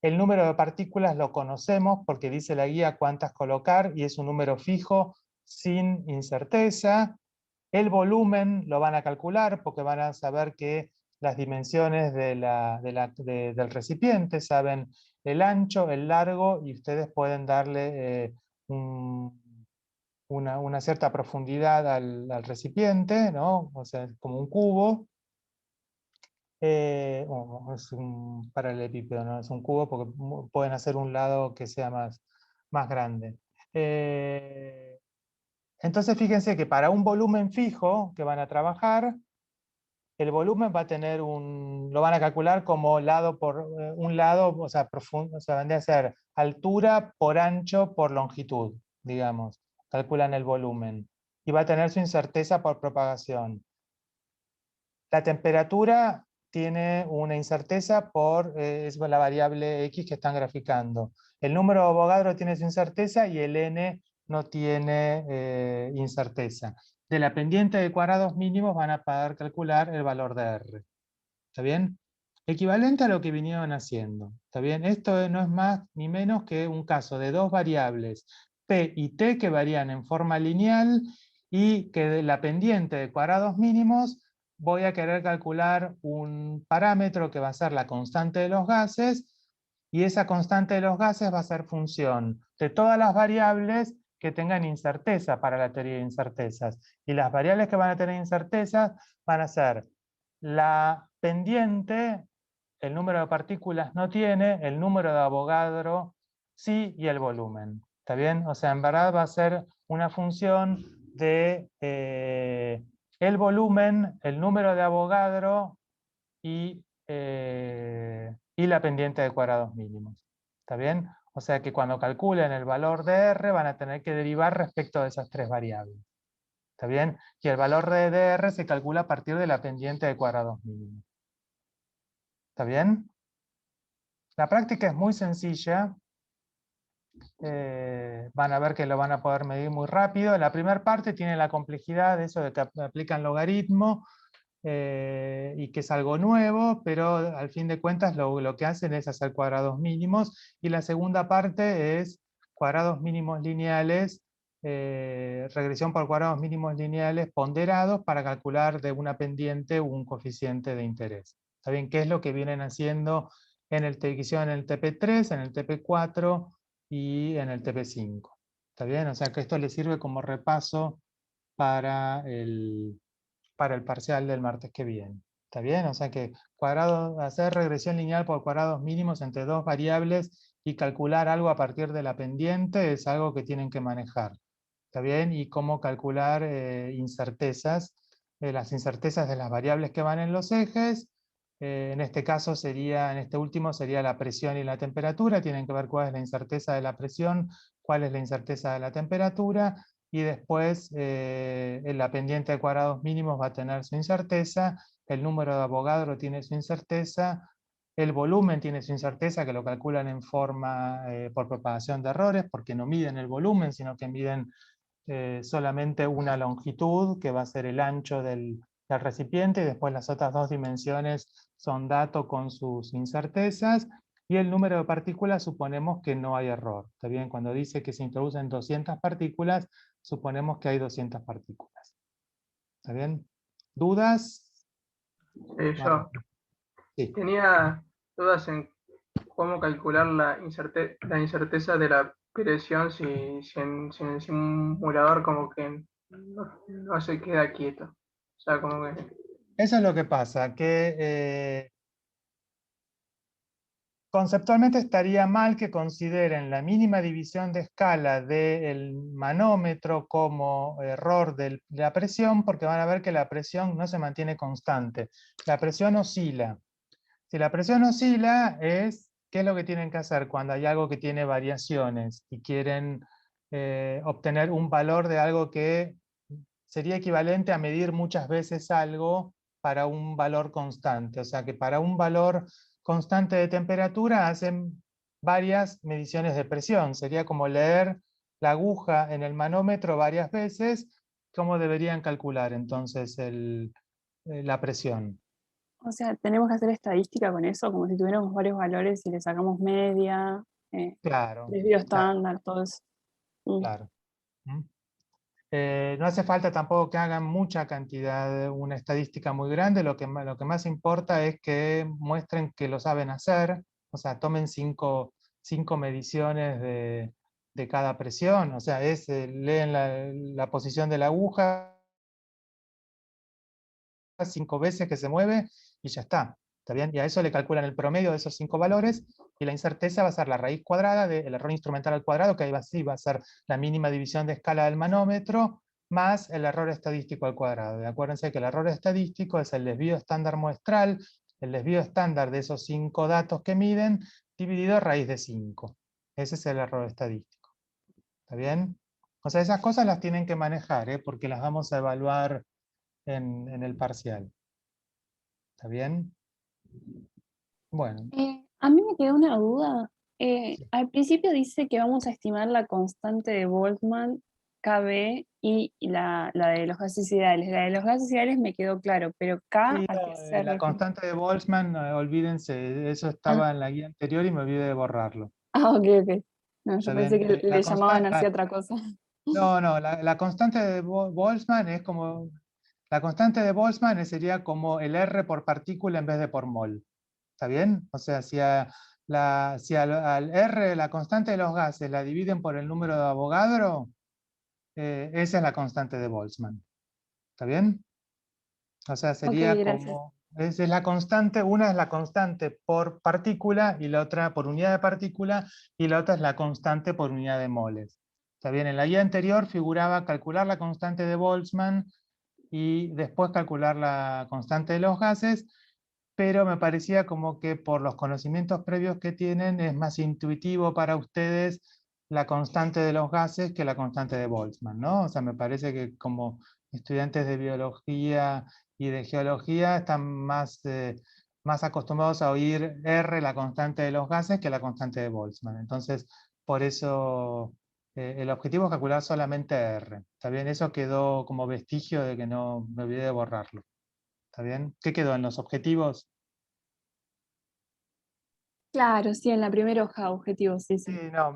El número de partículas lo conocemos porque dice la guía cuántas colocar y es un número fijo sin incerteza. El volumen lo van a calcular porque van a saber que las dimensiones del recipiente, saben el ancho, el largo, y ustedes pueden darle una cierta profundidad al recipiente, ¿no? O sea, como un cubo. Es un paralelepípedo, no es un cubo porque pueden hacer un lado que sea más grande. Entonces fíjense que para un volumen fijo que van a trabajar, el volumen va a tener lo van a calcular como lado por un lado, o sea, profundo, o sea, vendría a ser altura por ancho por longitud, digamos. Calculan el volumen. Y va a tener su incerteza por propagación. La temperatura tiene una incerteza es la variable X que están graficando. El número de Avogadro tiene su incerteza y el N no tiene incerteza. De la pendiente de cuadrados mínimos van a poder calcular el valor de R. ¿Está bien? Equivalente a lo que vinieron haciendo. ¿Está bien? Esto no es más ni menos que un caso de dos variables, P y T, que varían en forma lineal y que de la pendiente de cuadrados mínimos voy a querer calcular un parámetro que va a ser la constante de los gases, y esa constante de los gases va a ser función de todas las variables que tengan incerteza para la teoría de incertezas. Y las variables que van a tener incertezas van a ser la pendiente, el número de partículas no tiene, el número de Avogadro sí, y el volumen. ¿Está bien? O sea, en verdad va a ser una función de el volumen, el número de Avogadro y la pendiente de cuadrados mínimos. ¿Está bien? O sea que cuando calculen el valor de R van a tener que derivar respecto de esas tres variables. ¿Está bien? Y el valor de R se calcula a partir de la pendiente de cuadrados mínimos. ¿Está bien? La práctica es muy sencilla. Van a ver que lo van a poder medir muy rápido. La primera parte tiene la complejidad de eso de que aplican logaritmo y que es algo nuevo, pero al fin de cuentas lo que hacen es hacer cuadrados mínimos. Y la segunda parte es cuadrados mínimos lineales, regresión por cuadrados mínimos lineales ponderados para calcular de una pendiente un coeficiente de interés. ¿Está bien? ¿Qué es lo que vienen haciendo en el TP3, en el TP4 y en el TP5? ¿Está bien? O sea que esto le sirve como repaso para el parcial del martes que viene. ¿Está bien? O sea que hacer regresión lineal por cuadrados mínimos entre dos variables y calcular algo a partir de la pendiente es algo que tienen que manejar. ¿Está bien? Y cómo calcular incertezas, las incertezas de las variables que van en los ejes. En este caso en este último sería la presión y la temperatura. Tienen que ver cuál es la incerteza de la presión, cuál es la incerteza de la temperatura, y después en la pendiente de cuadrados mínimos va a tener su incerteza, el número de Avogadro tiene su incerteza, el volumen tiene su incerteza, que lo calculan en forma por propagación de errores, porque no miden el volumen, sino que miden solamente una longitud, que va a ser el ancho del recipiente, y después las otras dos dimensiones son dato con sus incertezas, y el número de partículas suponemos que no hay error. ¿Está bien? Cuando dice que se introducen 200 partículas, suponemos que hay 200 partículas. ¿Está bien? ¿Dudas? Yo Sí. tenía dudas en cómo calcular la incerteza de la presión si en el simulador como que no se queda quieto. O sea, como que... Eso es lo que pasa, que conceptualmente estaría mal que consideren la mínima división de escala del manómetro como error de la presión, porque van a ver que la presión no se mantiene constante. La presión oscila. Si la presión oscila, ¿qué es lo que tienen que hacer cuando hay algo que tiene variaciones y quieren obtener un valor de algo que sería equivalente a medir muchas veces algo para un valor constante? O sea que para un valor constante de temperatura hacen varias mediciones de presión. Sería como leer la aguja en el manómetro varias veces. ¿Cómo deberían calcular entonces la presión? O sea, tenemos que hacer estadística con eso, como si tuviéramos varios valores y le sacamos media, Claro, desvío claro, estándar, todo eso. Mm. claro. ¿Mm? No hace falta tampoco que hagan mucha cantidad, una estadística muy grande. Lo que más importa es que muestren que lo saben hacer. O sea, tomen cinco mediciones de cada presión. O sea, leen la posición de la aguja 5 veces que se mueve y ya está. ¿Está bien? Y a eso le calculan el promedio de esos 5 valores, y la incerteza va a ser la raíz cuadrada del error instrumental al cuadrado, que ahí va a ser la mínima división de escala del manómetro, más el error estadístico al cuadrado. Y acuérdense que el error estadístico es el desvío estándar muestral, el desvío estándar de esos 5 datos que miden, dividido a raíz de 5. Ese es el error estadístico. ¿Está bien? O sea, esas cosas las tienen que manejar, porque las vamos a evaluar en el parcial. ¿Está bien? Bueno. A mí me quedó una duda. Al principio dice que vamos a estimar la constante de Boltzmann, KB y la de los gases ideales. La de los gases ideales me quedó claro, pero K, Sí, ¿a qué no, se la refiere? constante de Boltzmann, olvídense, eso Ah, estaba en la guía anterior y me olvidé de borrarlo. ok, ok. No, yo ¿Está pensé bien? que le La llamaban así constante, a otra cosa. no, no, la constante de Boltzmann es como, la constante de Boltzmann sería como el R por partícula en vez de por mol. ¿Está bien? O sea, si al R, la constante de los gases, la dividen por el número de Avogadro, esa es la constante de Boltzmann. ¿Está bien? O sea, Ok, sería gracias. como, esa es la constante, una es la constante por partícula y la otra por unidad de partícula, y la otra es la constante por unidad de moles. Está bien, en la guía anterior figuraba calcular la constante de Boltzmann y después calcular la constante de los gases, pero me parecía como que por los conocimientos previos que tienen es más intuitivo para ustedes la constante de los gases que la constante de Boltzmann, ¿no? O sea, me parece que como estudiantes de biología y de geología están más acostumbrados a oír R, la constante de los gases, que la constante de Boltzmann. Entonces, por eso el objetivo es calcular solamente R. ¿Está bien? Eso quedó como vestigio de que no me olvidé de borrarlo. ¿Está bien? ¿Qué quedó en los objetivos? Claro, sí, en la primera hoja, objetivos, sí, Sí, sí. no,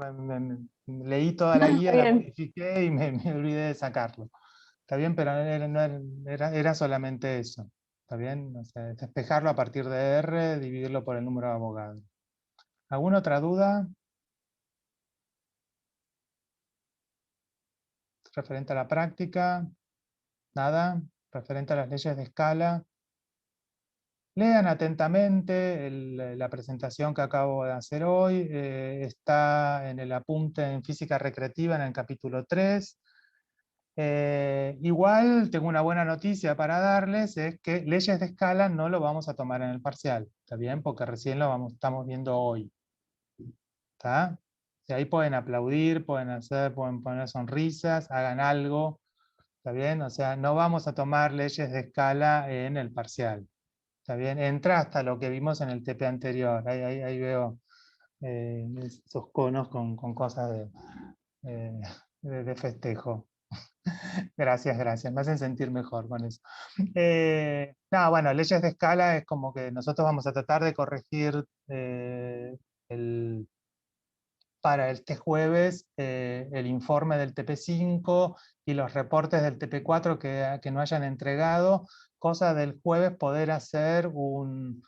leí toda la Está guía, la bien. modifiqué y me olvidé de sacarlo. Está bien, pero era solamente eso. ¿Está bien? O sea, despejarlo a partir de R, dividirlo por el número de abogados. ¿Alguna otra duda referente a la práctica? Nada. Referente a las leyes de escala. Lean atentamente la presentación que acabo de hacer hoy. Está en el apunte en física recreativa en el capítulo 3. Igual tengo una buena noticia para darles, es que leyes de escala no lo vamos a tomar en el parcial, ¿está bien? Porque recién estamos viendo hoy, ¿está? Y ahí pueden aplaudir, pueden poner sonrisas, hagan algo, ¿está bien? O sea, no vamos a tomar leyes de escala en el parcial, ¿está bien? Entra hasta lo que vimos en el TP anterior, ahí veo esos conos con cosas eh, de festejo. Gracias, gracias. Me hacen sentir mejor con eso. No, bueno, leyes de escala es como que nosotros vamos a tratar de corregir para este jueves el informe del TP5 y los reportes del TP4 que no hayan entregado, cosa del jueves poder hacer un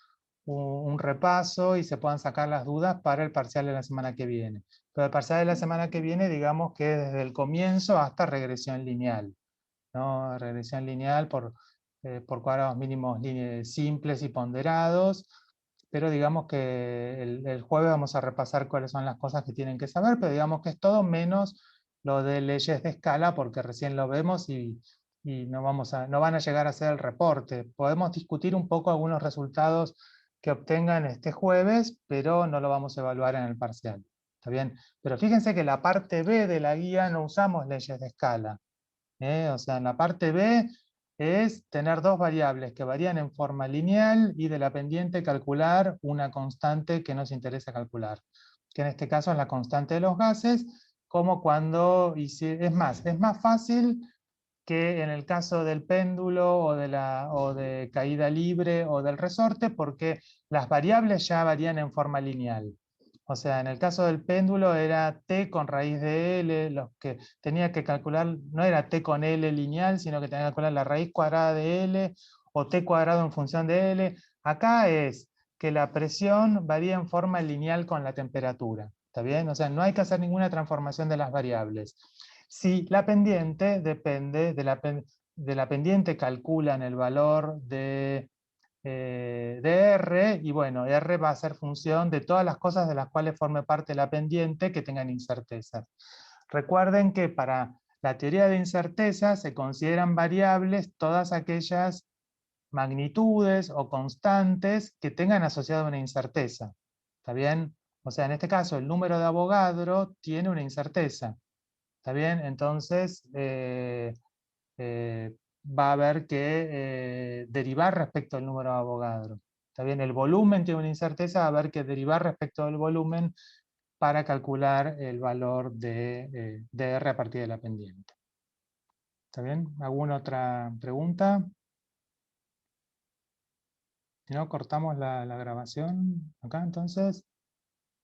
repaso y se puedan sacar las dudas para el parcial de la semana que viene. Pero el parcial de la semana que viene, digamos que desde el comienzo hasta regresión lineal, ¿no? Regresión lineal por cuadrados mínimos simples y ponderados, pero digamos que el jueves vamos a repasar cuáles son las cosas que tienen que saber, pero digamos que es todo menos lo de leyes de escala, porque recién lo vemos y no van a llegar a hacer el reporte. Podemos discutir un poco algunos resultados que obtengan este jueves, pero no lo vamos a evaluar en el parcial. ¿Está bien? Pero fíjense que en la parte B de la guía no usamos leyes de escala. O sea, en la parte B es tener dos variables que varían en forma lineal y de la pendiente calcular una constante que nos interesa calcular, que en este caso es la constante de los gases, como cuando, es más fácil que en el caso del péndulo o de caída libre o del resorte, porque las variables ya varían en forma lineal. O sea, en el caso del péndulo era t con raíz de L, los que tenía que calcular, no era t con L lineal, sino que tenía que calcular la raíz cuadrada de L o t cuadrado en función de L. Acá es que la presión varía en forma lineal con la temperatura. ¿Está bien? O sea, no hay que hacer ninguna transformación de las variables. Si la pendiente depende de la pendiente, calculan el valor de de R, y bueno, R va a ser función de todas las cosas de las cuales forme parte la pendiente que tengan incertezas. Recuerden que para la teoría de incertezas se consideran variables todas aquellas magnitudes o constantes que tengan asociada una incerteza. ¿Está bien? O sea, en este caso, el número de Avogadro tiene una incerteza. ¿Está bien? Entonces, va a haber que derivar respecto al número de Avogadro. ¿Está bien? El volumen tiene una incerteza, va a haber que derivar respecto del volumen para calcular el valor de R a partir de la pendiente. ¿Está bien? ¿Alguna otra pregunta? Si no, cortamos la grabación acá, entonces.